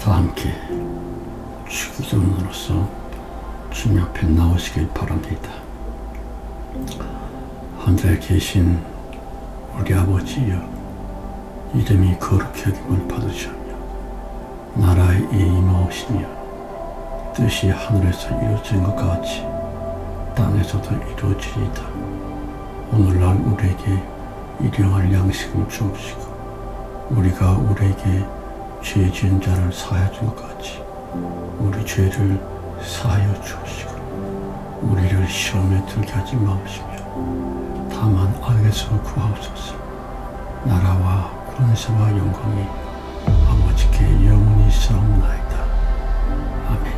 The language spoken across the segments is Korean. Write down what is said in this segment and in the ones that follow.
다 함께 주기도문으로서 주님 앞에 나오시길 바랍니다. 하늘에 계신 우리 아버지여, 이름이 거룩히 여김을 받으시며 나라의 임하오시며 뜻이 하늘에서 이루어진 것 같이 땅에서도 이루어지리이다. 오늘날 우리에게 일용할 양식을 주옵시고 우리가 우리에게 죄 지은 자를 사하여 준 것 같이 우리 죄를 사하여 주옵시고 우리를 시험에 들게 하지 마옵시며 다만 악에서 구하옵소서. 나라와 권세와 영광이 아버지께 영원히 있사옵나이다. 아멘.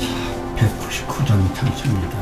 자, 199장 찬송입니다.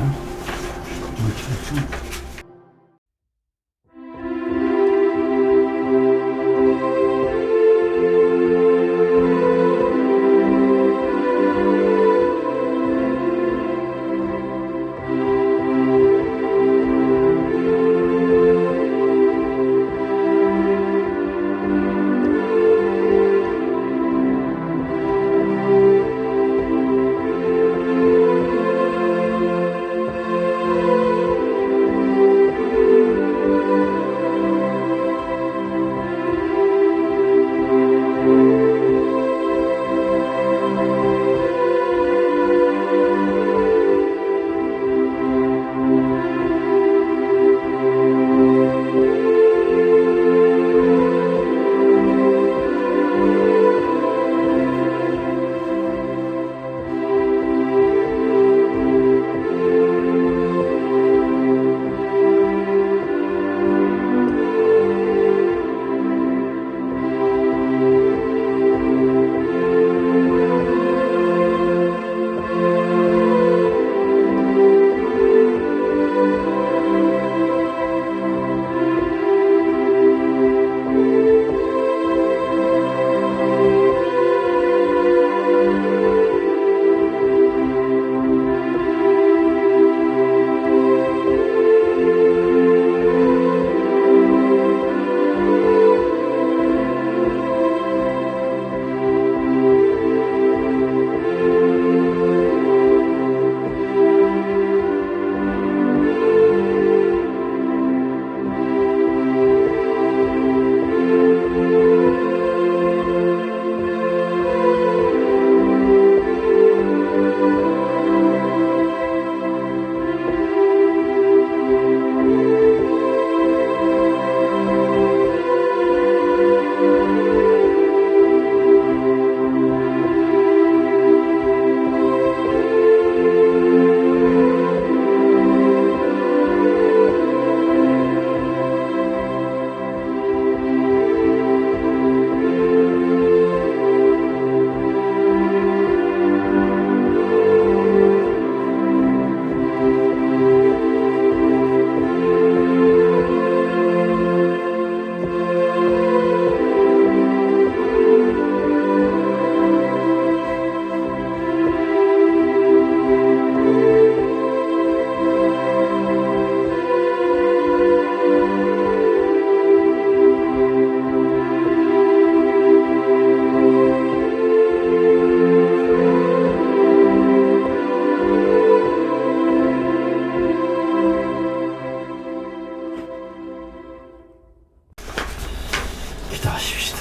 기도하십시다.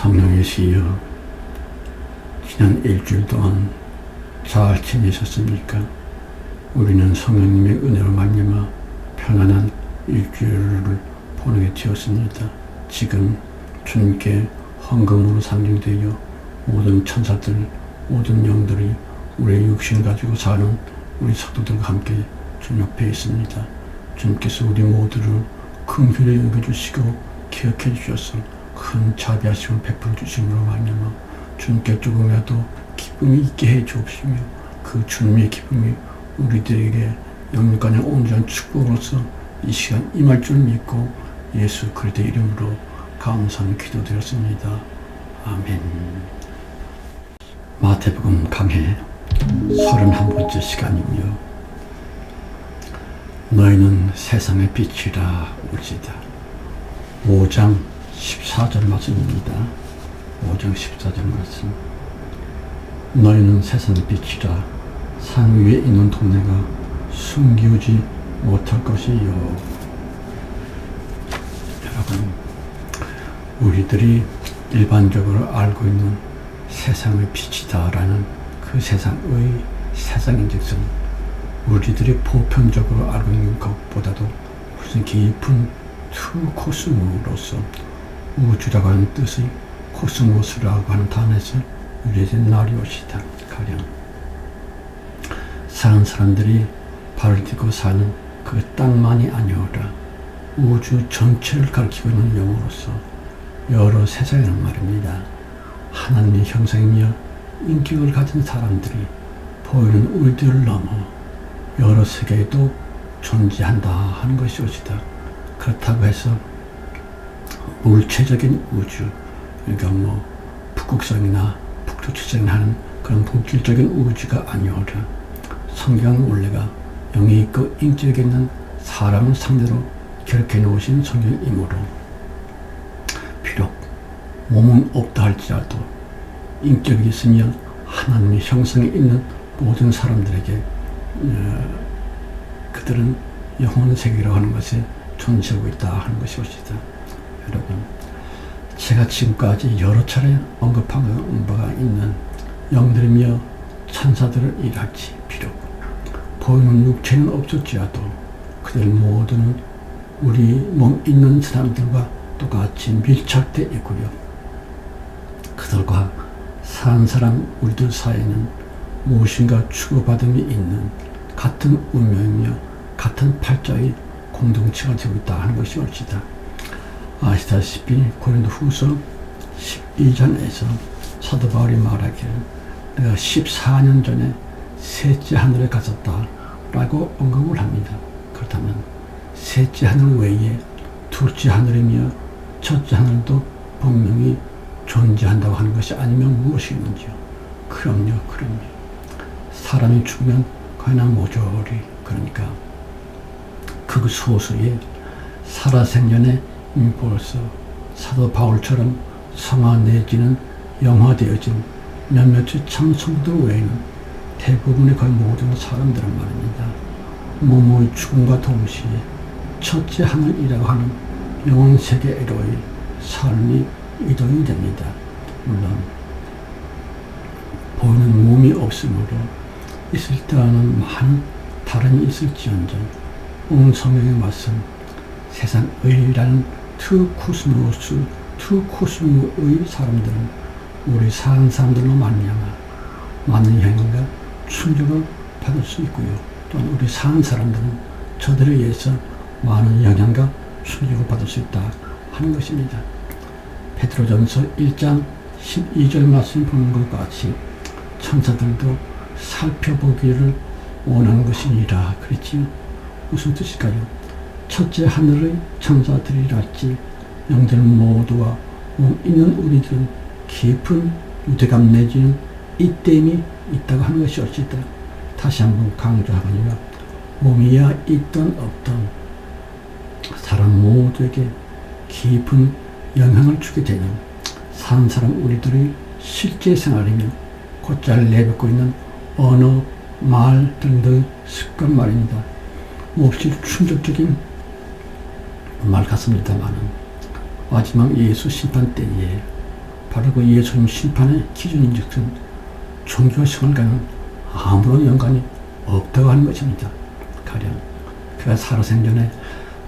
성령이시여, 지난 일주일 동안 잘 지내셨습니까? 우리는 성령님의 은혜로 말미암아 평안한 일주일을 보내게 되었습니다. 지금 주님께 헌금으로 상징되어 모든 천사들, 모든 영들이 우리의 육신을 가지고 사는 우리 성도들과 함께 주님 옆에 있습니다. 주님께서 우리 모두를 긍휼히 여겨주시고 기억해 주셔서 큰 자비하심을 베풀어 주심으로 말미암아 주님께 조금이라도 기쁨이 있게 해 주옵시며 그 주님의 기쁨이 우리들에게 영육간의 온전한 축복으로서 이 시간 임할 줄 믿고 예수 그리스도의 이름으로 감사하며 기도드렸습니다. 아멘. 마태복음 강해 31번째 시간이며 너희는 세상의 빛이라 오지다. 5장 14절 말씀입니다. 5장 14절 말씀. 너희는 세상의 빛이라. 산 위에 있는 동네가 숨기우지 못할 것이요. 여러분, 우리들이 일반적으로 알고 있는 세상의 빛이다라는 그 세상인즉슨 우리들이 보편적으로 알고 있는 것보다도 훨씬 깊은 코스모로서 우주라고 하는 뜻의 코스모스라고 하는 단어에서 유래된 나리오시다. 가령 사는 사람들이 발을 딛고 사는 그 땅만이 아니오라. 우주 전체를 가리키고 있는 용어로서 여러 세상이란 말입니다. 하나님의 형상이며 인격을 가진 사람들이 보이는 우리들을 넘어 여러 세계에도 존재한다 하는 것이 옳시다. 그렇다고 해서 물체적인 우주, 그러니까 북극성이나 북두칠성이나 하는 그런 물질적인 우주가 아니오라. 성경은 원래가 영이 있고 인격이 있는 사람을 상대로 기록해 놓으신 성경이므로 비록 몸은 없다 할지라도 인격이 있으며 하나님의 형상이 있는 모든 사람들에게 그들은 영혼 세계라고 하는 것에 존재하고 있다 하는 것이 옳시다. 여러분, 제가 지금까지 여러 차례 언급한 바가 있는 영들이며 천사들을 일할지 비록 보이는 육체는 없었지라도 그들 모두는 우리 몸 있는 사람들과 똑같이 밀착되어 있고요. 그들과 사는 사람 우리들 사이에는 무엇인가 주고받음이 있는 같은 운명이며 같은 팔자의 공동체가 되고 있다 하는 것이 옳시다. 아시다시피 고린도후서 12장에서 사도 바울이 말하기를 내가 14년 전에 셋째 하늘에 갔었다 라고 언급을 합니다. 그렇다면 셋째 하늘 외에 둘째 하늘이며 첫째 하늘도 분명히 존재한다고 하는 것이 아니면 무엇이겠는지요? 그럼요. 사람이 죽으면 그나 모조리, 그러니까 그 소수의 살아생전에 이미 벌써 사도 바울처럼 성화 내지는 영화되어진 몇몇의 참성들 외에는 대부분의 거의 모든 사람들은 말입니다. 몸의 죽음과 동시에 첫째 하늘이라고 하는 영혼 세계로의 삶이 이동이 됩니다. 물론 보이는 몸이 없으므로 있을 때와는 많은 다름이 있을지언정 오늘 성경에 말씀 세상의라는 투코스모의 사람들은 우리 사는 사람들로 말미암아 많은 영향과 충격을 받을 수 있고요. 또한 우리 사는 사람들은 저들에 의해서 많은 영향과 충격을 받을 수 있다 하는 것입니다. 베드로전서 1장 12절 말씀 보는 것 같이 천사들도 살펴보기를 원하는 것이니라 그랬지요. 무슨 뜻일까요? 첫째 하늘의 천사들이랄지 영들 모두와 몸 있는 우리들은 깊은 유대감 내지는 이땜이 있다고 하는 것이 옳시다. 다시 한번 강조하거니와 몸이야 있던 없던 사람 모두에게 깊은 영향을 주게 되는 사는 사람 우리들의 실제 생활이며 곧잘 내뱉고 있는 언어, 말 등의 습관 말입니다. 몹시 충격적인 말 같습니다만은 마지막 예수 심판 때에 바로 그 예수님 심판의 기준인즉슨 종교생활과는 아무런 연관이 없다고 하는 것입니다. 가령 그가 살아생전에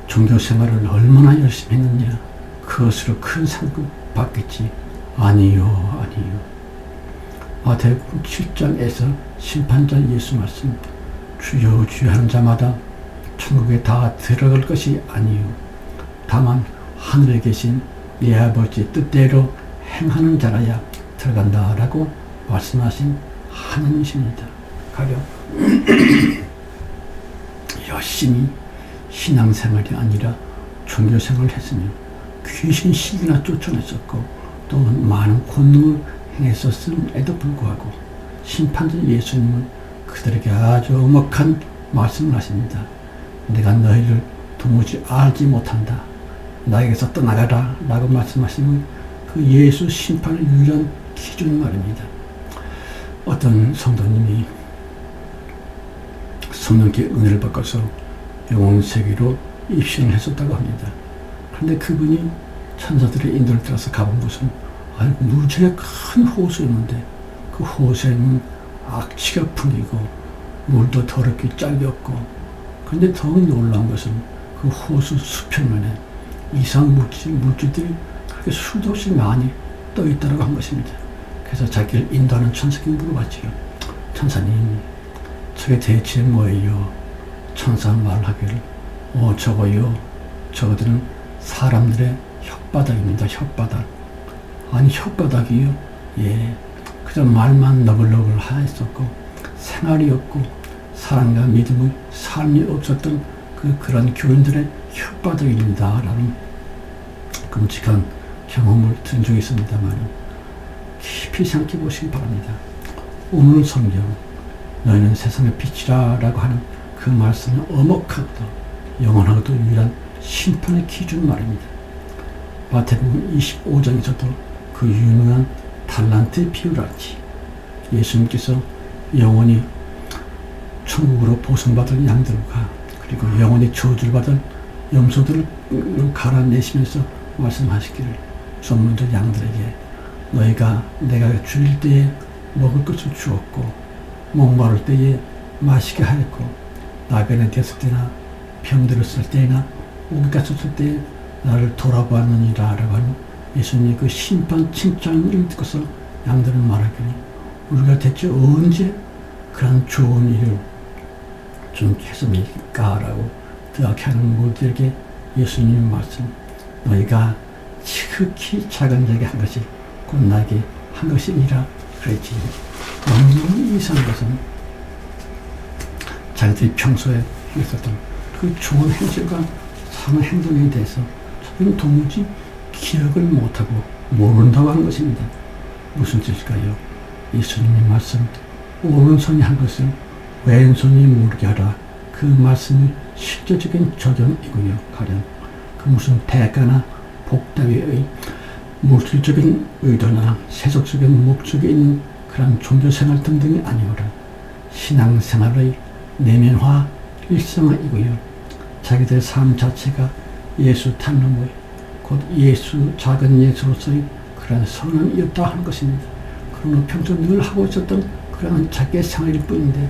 종교생활을 얼마나 열심히 했느냐 그것으로 큰 상급 받겠지. 아니요. 마태복음 7장에서 심판자 예수 말씀 주여 주여 하는 자마다 천국에 다 들어갈 것이 아니요 다만 하늘에 계신 네 아버지 뜻대로 행하는 자라야 들어간다라고 말씀하신 하나님이십니다. 가령 열심히 신앙생활이 아니라 종교생활을 했으며 귀신 시기나 쫓아냈었고 또 많은 권능을 행했었음에도 불구하고 심판자 예수님은 그들에게 아주 엄혹한 말씀을 하십니다. 내가 너희를 도무지 알지 못한다. 나에게서 떠나가라 라고 말씀하시는 그 예수 심판을 유일한 기준 말입니다. 어떤 성도님이 성령께 은혜를 받고서 영혼세계로 입신을 했었다고 합니다. 그런데 그분이 천사들의 인도를 따라서 가본 곳은 무지하게 큰 호수였는데 그 호수에는 악취가 풍기고 물도 더럽게 짤겼고, 그런데 더욱 놀라운 것은 그 호수 수평면에 이상 물질들이 그렇게 수도 없이 많이 떠 있다고 한 것입니다. 그래서 자기를 인도하는 천사에게 물어봤지요. 천사님, 저게 대체 뭐예요? 천사 말하기를 저거요, 저거들은 사람들의 혓바닥입니다. 혓바닥. 아니 혓바닥이요? 예, 그저 말만 너글너글 하였었고 생활이 없고 사랑과 믿음의 삶이 없었던 그런 교인들의 혓바닥입니다 라는 끔찍한 경험을 든 적이 있습니다만, 깊이 생각해 보시기 바랍니다. 오늘 성경 너희는 세상의 빛이라 라고 하는 그 말씀은 엄혹하고도 영원하고도 유일한 심판의 기준 말입니다. 마태복음 25장에서도 그 유명한 달란트의 비유를 알지. 예수님께서 영원히 천국으로 보상받을 양들과 그리고 영원히 저주를 받을 염소들을 갈아내시면서 말씀하시기를, 전문들 양들에게 너희가 내가 줄일 때에 먹을 것을 주었고 목마를 때에 마시게 하였고 나병이 되었을 때나 병들었을 때나 옥에 갇혔을 때에 나를 돌아보았느니라 라고 하는 예수님의 그 심판 칭찬을 듣고서 양들은 말하기를, 우리가 대체 언제 그런 좋은 일을 좀 했습니까? 라고 그렇게 하는 모두에게 예수님의 말씀, 너희가 지극히 작은 자에게 한 것이 곧 나에게 한 것이니라 그랬지. 너무너무 이상한 것은 자기들이 평소에 했었던 그 좋은 행실과 사는 행동에 대해서 저는 도무지 기억을 못하고 모른다고 하는 것입니다. 무슨 뜻일까요? 예수님의 말씀, 오른손이 한 것을 왼손이 모르게 하라. 그 말씀이 실제적인 적용이고요. 가령 그 무슨 대가나 복다위의 물질적인 의도나 세속적인 목적이 있는 그런 종교생활 등등이 아니오라. 신앙생활의 내면화 일상화이고요. 자기들의 삶 자체가 예수 닮음의 곧 예수 작은 예수로서의 그런 선언이었다 하는 것입니다. 그러나 평소 늘 하고 있었던 그런 자기의 생활일 뿐인데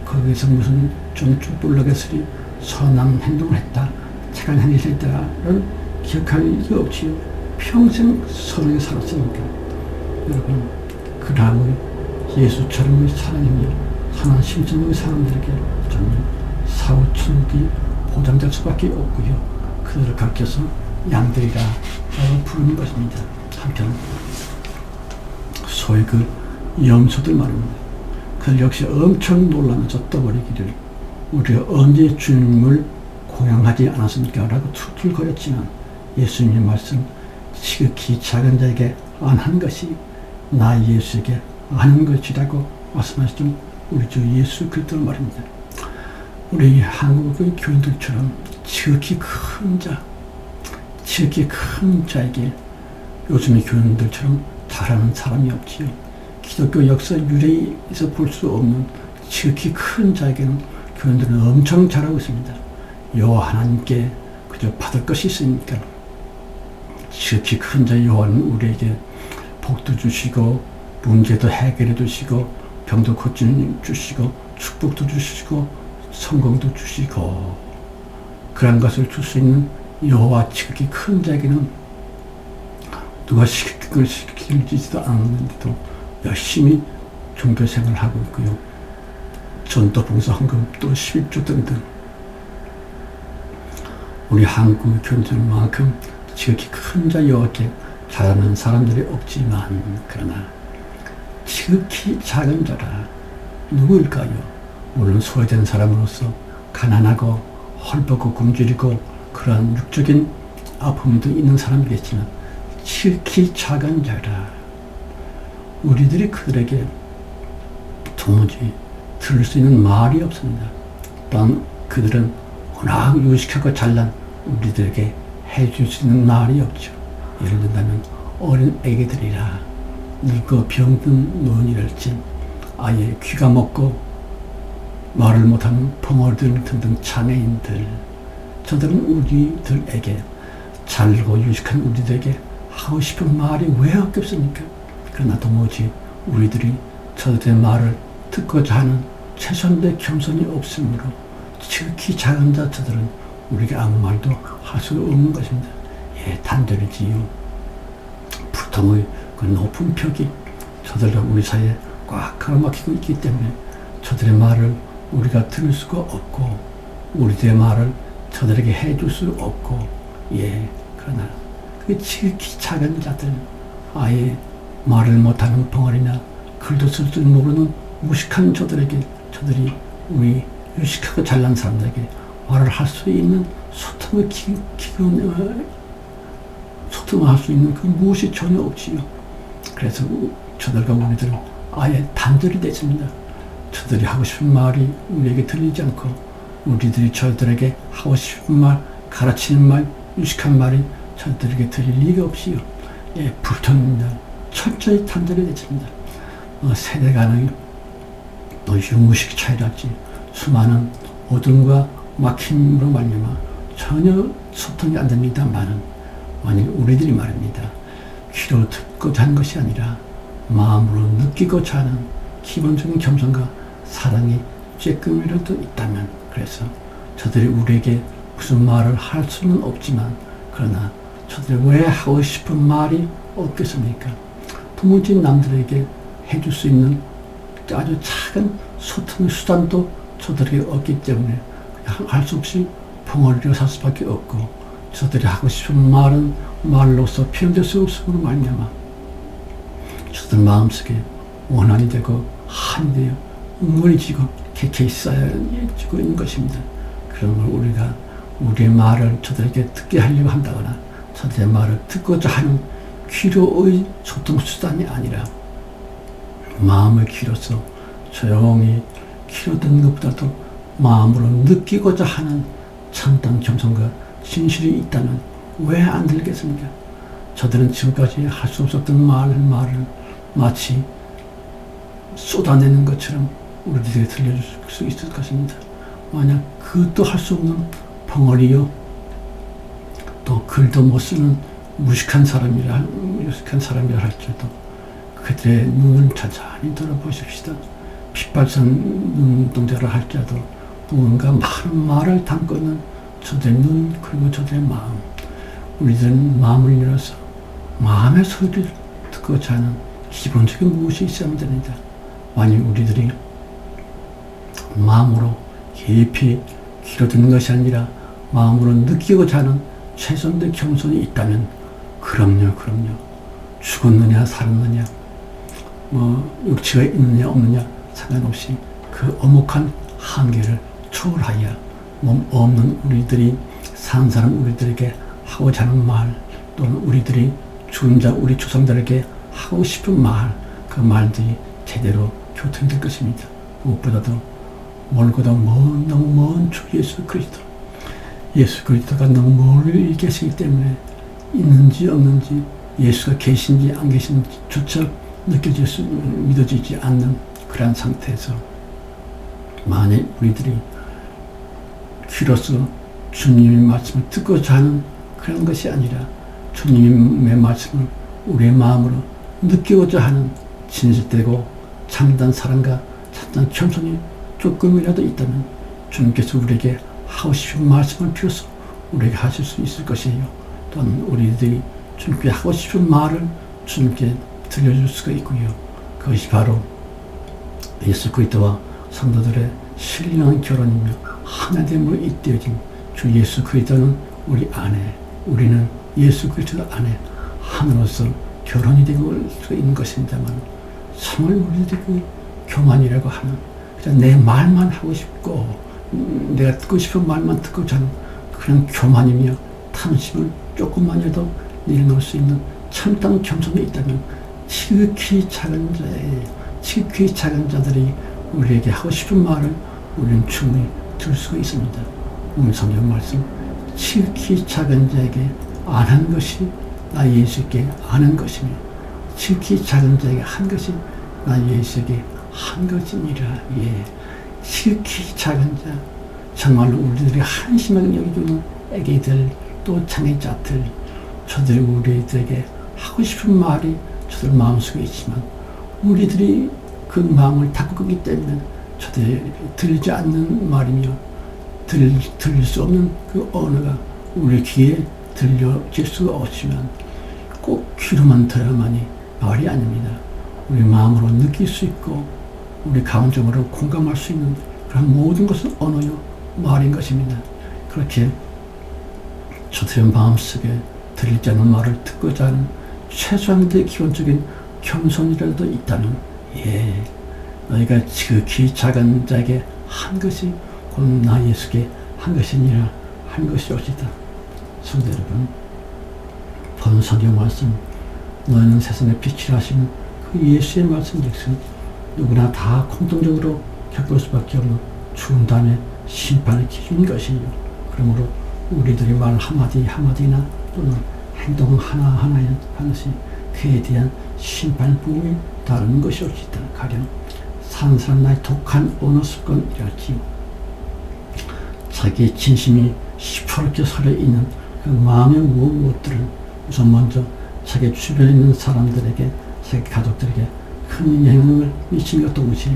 거기서 무슨 좀 쭈뿔나게스리 선한 행동을 했다, 착한 행위를 했다를 기억할 일이 없지요. 평생 선하게 살았으니까. 여러분, 그 다음의 예수처럼의 사랑이며 선한 심정의 사람들에게 저는 사후천국이 보장될 수밖에 없고요. 그들을 가르쳐서 양들이라 부르는 것입니다. 한편 소위 그 염소들 말입니다. 그들 역시 엄청 놀라면서 떠버리기를, 우리가 언제 주님을 공양하지 않았습니까? 라고 툴툴거렸지만 예수님의 말씀, 지극히 작은 자에게 안한 것이 나 예수에게 아는 것이라고 말씀하시던 우리 주 예수 그리스도 말입니다. 우리 한국의 교인들처럼 지극히 큰 자, 지극히 큰 자에게 요즘의 교인들처럼 잘하는 사람이 없지요. 기독교 역사 유래에서 볼 수 없는 지극히 큰 자에게는 교인들은 엄청 잘하고 있습니다. 여호와 하나님께 그저 받을 것이 있으니까. 지극히 큰 자 여호와는 우리에게 복도 주시고 문제도 해결해 주시고 병도 고쳐주시고 축복도 주시고 성공도 주시고, 그런 것을 줄 수 있는 여호와 지극히 큰 자에게는 누가 시키지도 않았는데도 열심히 종교생활을 하고 있고요. 전도봉사 헌금도 11조 등등. 우리 한국 교인들만큼 지극히 큰 자 여호와께 잘하는 사람들이 없지만, 그러나 지극히 작은 자라 누구일까요? 물론 소외된 사람으로서 가난하고 헐벗고 굶주리고 그러한 육적인 아픔도 있는 사람이겠지만 지극히 작은 자라. 우리들이 그들에게 도무지 들을 수 있는 말이 없습니다. 또한 그들은 워낙 유식하고 잘난 우리들에게 해줄 수 있는 말이 없죠. 예를 든다면 어린 애기들이라 늙고 병든 노인이랄지 아예 귀가 먹고 말을 못하는 벙어리들 등등 장애인들, 저들은 우리들에게 잘고 유식한 우리들에게 하고 싶은 말이 왜 없겠습니까? 그러나 도무지 우리들이 저들의 말을 듣고자 하는 최선의 겸손이 없으므로 지극히 작은 자 저들은 우리에게 아무 말도 할 수 없는 것입니다. 예, 단절이지요. 불통의 그 높은 벽이 저들과 우리 사이에 꽉 가로막히고 있기 때문에 저들의 말을 우리가 들을 수가 없고 우리들의 말을 저들에게 해줄 수 없고, 예, 그러나 그 지극히 작은 자들, 아예 말을 못하는 벙어리나 글도 쓸 줄 모르는 무식한 저들에게, 저들이 우리 유식하고 잘난 사람들에게 말을 할 수 있는 소통을 소통을 할 수 있는 그 무엇이 전혀 없지요. 그래서 저들과 우리들은 아예 단절이 됐습니다. 저들이 하고 싶은 말이 우리에게 들리지 않고 우리들이 저들에게 하고 싶은 말, 가르치는 말, 유식한 말이 저들에게 들릴 리가 없이요. 예, 불통입니다. 철저히 단절이 됐습니다. 세대 간의 또 유무식 차이랄지 수많은 어둠과 막힘으로 말미암아 전혀 소통이 안 됩니다만은 만약 우리들이 말입니다. 귀로 듣고자 하는 것이 아니라 마음으로 느끼고자 하는 기본적인 겸손과 사랑이 쬐끔이라도 있다면, 그래서 저들이 우리에게 무슨 말을 할 수는 없지만 그러나 저들이 왜 하고 싶은 말이 없겠습니까? 도무지 남들에게 해줄 수 있는 아주 작은 소통의 수단도 저들에게 없기 때문에 할 수 없이 벙어리로 살 수밖에 없고, 저들이 하고 싶은 말은 말로서 표현될 수 없음으로 말미암아 저들 마음속에 원한이 되고 한이 되어 응원이 지고 개케이 쌓여지고 있는 것입니다. 그런 걸 우리가 우리의 말을 저들에게 듣게 하려고 한다거나 저들의 말을 듣고자 하는 귀로의 소통 수단이 아니라 마음의 귀로서 조용히 귀로 듣는 것보다도 마음으로 느끼고자 하는 참담 겸손과 진실이 있다면 왜 안 들겠습니까? 저들은 지금까지 할 수 없었던 말을 마치 쏟아내는 것처럼 우리들에게 들려줄 수 있을 것입니다. 만약 그것도 할 수 없는 벙어리요, 또 글도 못 쓰는 무식한 사람이라 할지라도 그들의 눈을 천천히 돌아보십시다. 핏발산 눈동자를 할지라도 누군가 많은 말을 담고 있는 저들의 눈, 그리고 저들의 마음, 우리들은 마음을 열어서 마음의 소리를 듣고자 하는 기본적인 무엇이 있어야 됩니다. 만약 우리들이 마음으로 깊이 귀로 듣는 것이 아니라 마음으로 느끼고자 하는 최선의 겸손이 있다면 그럼요. 죽었느냐 살았느냐 육체가 있느냐 없느냐 상관없이 그 엄혹한 한계를 초월하여 몸 없는 우리들이 산 사람 우리들에게 하고자 하는 말, 또는 우리들이 죽은 자 우리 조상들에게 하고 싶은 말, 그 말들이 제대로 교통될 것입니다. 무엇보다도 멀고도 너무 먼 주 예수 그리스도가 너무 멀리 계시기 때문에 있는지 없는지, 예수가 계신지 안 계신지조차 믿어지지 않는 그러한 상태에서 만약 우리들이 귀로서 주님의 말씀을 듣고자 하는 그런 것이 아니라 주님의 말씀을 우리의 마음으로 느끼고자 하는 진실되고 참된 사랑과 참된 겸손이 조금이라도 있다면 주님께서 우리에게 하고 싶은 말씀을 비워서 우리에게 하실 수 있을 것이에요. 또는 우리들이 주님께 하고 싶은 말을 주님께 들려줄 수가 있고요. 그것이 바로 예수 그리스도와 성도들의 신령한 결혼이며 하나됨으로 잇대어진 주 예수 그리스도는 우리 안에, 우리는 예수 그리스도 안에 하나로서 결혼이 되고 수 있는 것입니다만, 정말 우리들이 그 교만이라고 하는, 그냥 내 말만 하고 싶고 내가 듣고 싶은 말만 듣고자 하는 그런 교만이며 탐심을 조금만이라도 내려놓을 수 있는 참담 겸손이 있다면 지극히 작은 자들이 우리에게 하고 싶은 말을 우리는 충분히 들을 수가 있습니다. 오늘 성경 말씀 지극히 작은 자에게 안 한 것이 나 예수께 아는 것이며 지극히 작은 자에게 한 것이 나 예수께 한 것이니라. 예, 지극히 작은 자, 정말로 우리들이 한심하게 여기는 애기들 또 장애자들, 저들이 우리들에게 하고 싶은 말이 저들 마음속에 있지만 우리들이 그 마음을 닫고 끄기 때문에 저들이 들리지 않는 말이며 들릴 수 없는 그 언어가 우리 귀에 들려질 수가 없지만 꼭 귀로만 들어야만이 말이 아닙니다. 우리 마음으로 느낄 수 있고 우리 감정으로 공감할 수 있는 그런 모든 것은 언어요 말인 것입니다. 그렇게 저들의 마음속에 들리지 않는 말을 듣고자 하는 최소한의 기본적인 겸손이라도 있다면 예, 너희가 지극히 작은 자에게 한 것이 곧 나 예수께 한 것이니라 한 것이옵시다. 성도 여러분, 본 성경 말씀 너희는 세상의 빛이라 하시는 그 예수의 말씀 즉슨 누구나 다 공통적으로 겪을 수밖에 없는 죽은 다음에 심판의 기준인 것이요. 그러므로 우리들이 말 한마디 한마디나 또는 행동 하나하나에 반드시 그에 대한 심판 부음이 따르는 것이옵시다. 가령 사는 사람 나의 독한 언어 습관이랄지요. 자기의 진심이 시퍼렇게 서려 있는 그 마음의 무엇들은 우선 먼저 자기 주변에 있는 사람들에게, 자기 가족들에게 큰 영향을 미치는 것 동시에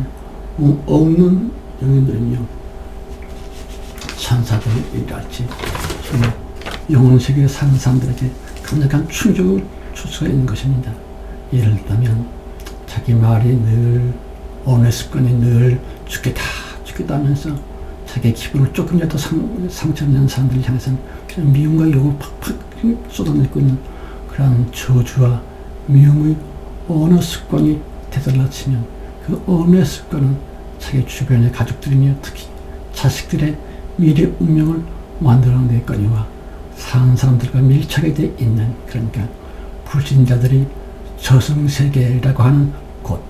없는 영혼들이며 천사들이랄지 영혼 세계에 사는 사람들에게 강력한 충격을 줄 수가 있는 것입니다. 예를 들면 자기 말이 늘 언어의 습관이 늘 죽겠다 하면서 자기의 기분을 조금이라도 상처내는 사람들을 향해서는 그냥 미움과 욕을 팍팍 쏟아내고 있는 그런 저주와 미움의 언어 습관이 되돌아치면 그 언어의 습관은 자기 주변의 가족들이며 특히 자식들의 미래 운명을 만들어내거니와 사는 사람들과 밀착이 되어 있는, 그러니까 불신자들이 저승세계라고 하는 곳,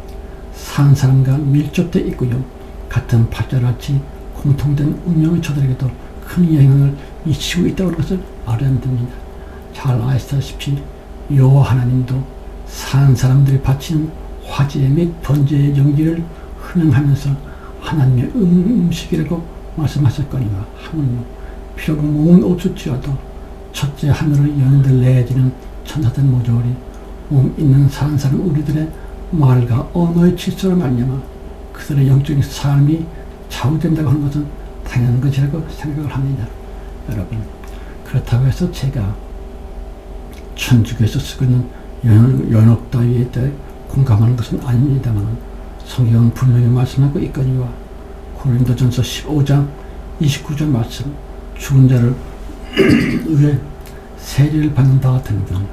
사는 사람과 밀접되어 있고요. 같은 팔자같이 공통된 운명의 저들에게도 큰 영향을 미치고 있다고 하는 것을 알아야 됩니다. 잘 아시다시피 여호와 하나님도 사는 사람들이 바치는 화재 및 번제의 연기를 흥행하면서 하나님의 음식이라고 말씀하셨거니와 하물며 비록 몸은 없을지라도 첫째 하늘의 연인들 내지는 천사들 모조리 몸 있는 사는 사람 우리들의 말과 언어의 질서를 말미암아 그들의 영적인 삶이 좌우된다고 하는 것은 당연한 것이라고 생각을 합니다. 여러분, 그렇다고 해서 제가 천주교에서 쓰고 있는 연옥 따위에 대해 공감하는 것은 아닙니다만 성경은 분명히 말씀하고 있거니와 고린도전서 15장 29절 말씀, 죽은 자를 위해 세례를 받는다 등등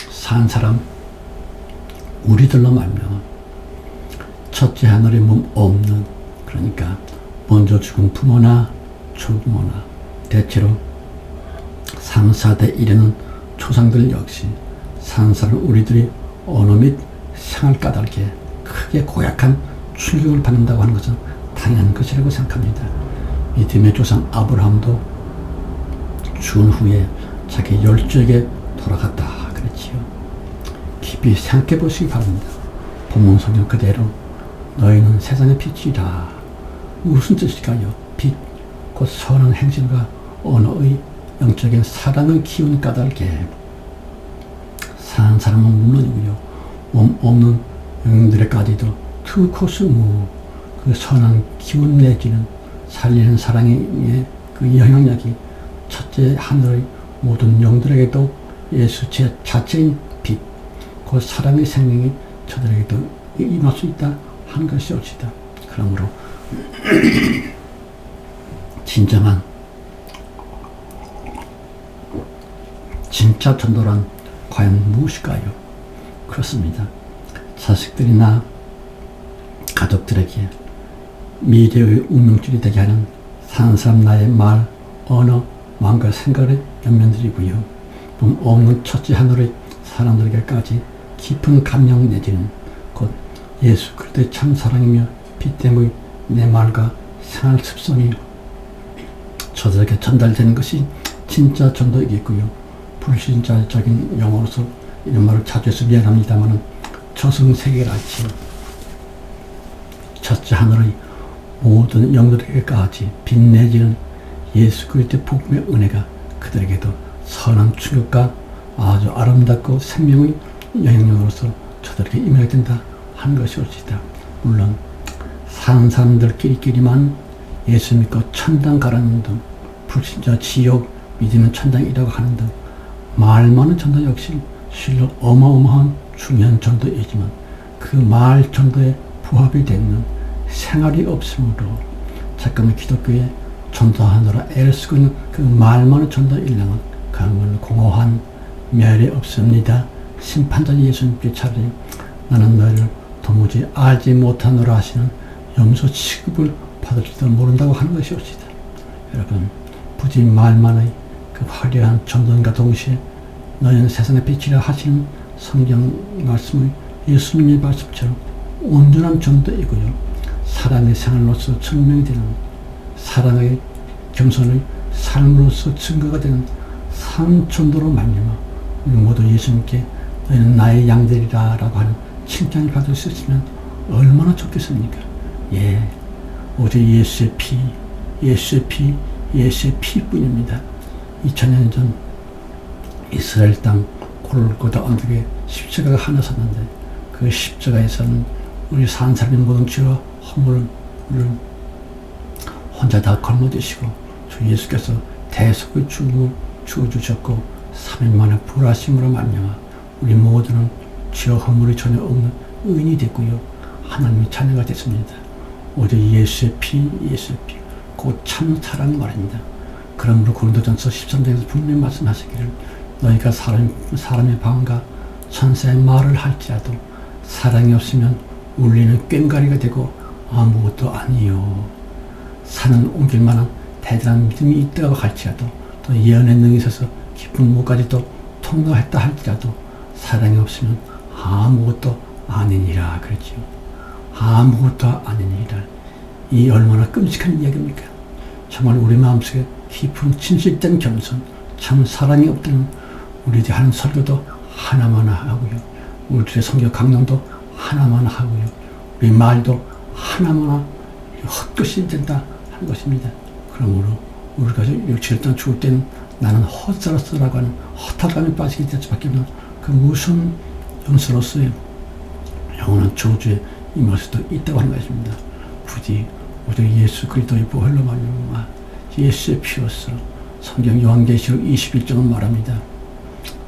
산 사람 우리들로 말미암아 첫째 하늘의 몸 없는, 그러니까 먼저 죽은 부모나 조부모나 대체로 3, 4대 이르는 조상들 역시 사는 사람 우리들이 언어 및 생활 까닭에 크게 고약한 충격을 받는다고 하는 것은 당연한 것이라고 생각합니다. 믿음의 조상 아브라함도 죽은 후에 자기 열조에게 돌아갔다 그랬지요. 깊이 생각해 보시기 바랍니다. 본문 성경 그대로 너희는 세상의 빛이라. 무슨 뜻일까요? 빛, 곧 선한 행실과 언어의 영적인 사랑의 기운 까닭에 사는 사람은 물론이고요. 몸 없는 영웅들에까지도 투코스무, 그 선한 기운 내지는 살리는 사랑의 그 영향력이 첫째 하늘의 모든 영들에게도 예수 자체인 빛, 그 사랑의 생명이 저들에게도 임할 수 있다 하는 것이옵시다. 그러므로 진짜 전도란 과연 무엇일까요? 그렇습니다. 자식들이나 가족들에게 미래의 운명줄이 되게 하는 사는 사람 나의 말, 언어, 마음과 생각의 면면들이고요. 몸 없는 첫째 하늘의 사람들에게까지 깊은 감명 내지는 곧 예수 그리스도의 참 사랑이며 빛됨의 내 말과 생활 습성이 저들에게 전달되는 것이 진짜 전도이겠고요. 불신자적인 용어로서 이런 말을 자주 해서 미안합니다만 저승세계랄지 첫째 하늘의 모든 영들에게까지 빛내지는 예수 그리스도의 복음의 은혜가 그들에게도 선한 충격과 아주 아름답고 생명의 영향력으로서 저들에게 임하게 된다 하는 것이 옳지다. 물론 사는 사람들끼리만 예수 믿고 천당 가라는 등 불신자 지옥 믿으면 천당이라고 하는 등 말 많은 전도 역시 실로 어마어마한 중요한 전도이지만 그 말 전도에 부합이 되는 생활이 없으므로 잠깐만 기독교에 전도하느라 애를 쓰고 있는 그 말 많은 전도 일량은 그야말로 공허한 멸이 없습니다. 심판자 예수님께 차라리 나는 너를 도무지 알지 못하노라 하시는 염소 취급을 받을지도 모른다고 하는 것이 옳시다. 여러분, 부디 말만의 그 화려한 전도과 동시에 너희는 세상의 빛이라 하시는 성경 말씀의 예수님의 말씀처럼 온전한 전도이고요. 사랑의 생활로서 증명이 되는 사랑의 겸손의 삶으로서 증거가 되는 산 전도로 말미암아 우리 모두 예수님께 너희는 나의 양들이라 라고 하는 칭찬을 받을 수 있으면 얼마나 좋겠습니까? 예, 오직 예수의 피, 예수의 피, 예수의 피뿐입니다. 2000년 전 이스라엘 땅 골고다 언덕에 십자가가 하나 섰는데 그 십자가에서는 우리 산 사람의 모든 죄와 허물을 혼자 다 걸머지시고 주 예수께서 대속의 죽음을 주어주셨고 3일 만에 부활하심으로 말미암아 우리 모두는 죄와 허물이 전혀 없는 의인이 됐고요. 하나님의 자녀가 됐습니다. 오직 예수의 피, 예수의 피, 곧 참 사랑 말입니다. 그러므로 고린도전서 13장에서 분명히 말씀하시기를 너희가 사람의 방과 천사의 말을 할지라도 사랑이 없으면 울리는 꽹과리가 되고 아무것도 아니요. 산은 옮길 만한 대단한 믿음이 있다고 할지라도 또 예언의 능이 있어서 깊은 무까지도 통과했다 할지라도 사랑이 없으면 아무것도 아니니라 그랬지요. 아무것도 아니니라. 이 얼마나 끔찍한 이야기입니까? 정말 우리 마음속에 깊은 진실된 겸손, 참 사랑이 없다는 우리들이 하는 설교도 하나만 하고요. 우리들의 성경 강론도 하나만 하고요. 우리 말도 하나만 헛것이 된다 하는 것입니다. 그러므로 우리가 육체를 떠나 죽을 때는 나는 헛살았어라고 하는 허탈감에 빠지게 될 수밖에 없는 그 무슨 영수로서의 영원한 저주에 임할 수도 있다고 하는 것입니다. 부디 우리 예수 그리스도의 보혈로 말미암아 예수의 피로써 성경 요한계시록 21장은 말합니다.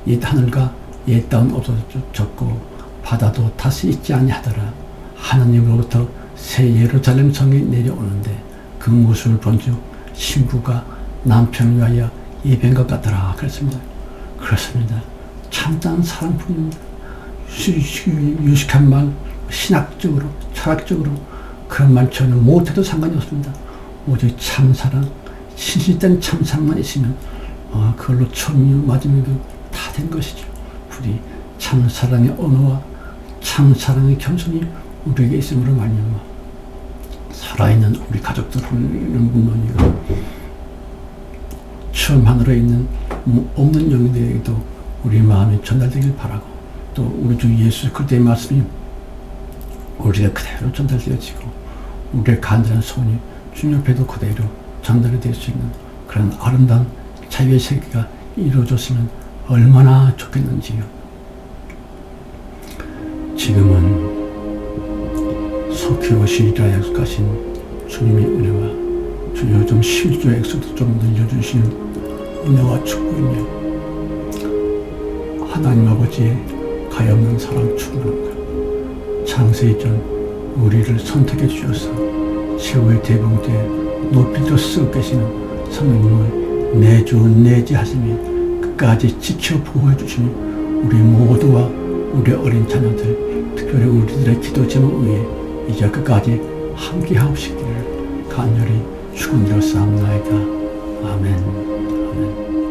옛 하늘과 옛 땅은 없어졌고 바다도 다시 있지 아니하더라. 하나님으로부터 새 예루살렘 성이 내려오는데 그 모습을 본즉 신부가 남편을 위하여 예배한 것 같더라. 그렇습니다. 그렇습니다. 참다운 사랑뿐입니다. 유식한 말, 신학적으로, 철학적으로 그런 말 전혀 못해도 상관이 없습니다. 오직 참사랑, 신실된 참사랑만 있으면 그걸로 천유 맞으면 다 된 것이죠. 부디 참사랑의 언어와 참사랑의 겸손이 우리에게 있음으로 말미암아 살아있는 우리 가족들은 물론이고 처음 하늘에 있는 없는 영들에게도 우리 마음이 전달되길 바라고 또 우리 주 예수 그리스도의 말씀이 우리가 그대로 전달되어지고 우리의 간절한 소원이 주님 옆에도 그대로 전달이 될 수 있는 그런 아름다운 자유의 세계가 이루어졌으면 얼마나 좋겠는지요. 지금은 속히 오시리라 약속하신 주님의 은혜와 주 요즘 11조 액수도 좀 늘려주시는 은혜와 축복이며 하나님 아버지의 가엾는 사랑 충만함과 창세 이전 우리를 선택해 주셔서 최후의 대봉제에 높이도 쓰고 계시는 성령님을 내주내지하시며 끝까지 지켜 보호해 주시니 우리 모두와 우리 어린 자녀들 특별히 우리들의 기도 제목 위에 이제 끝까지 함께 하옵시기를 간절히 축원드려 싸움나이다. 아멘. 아멘.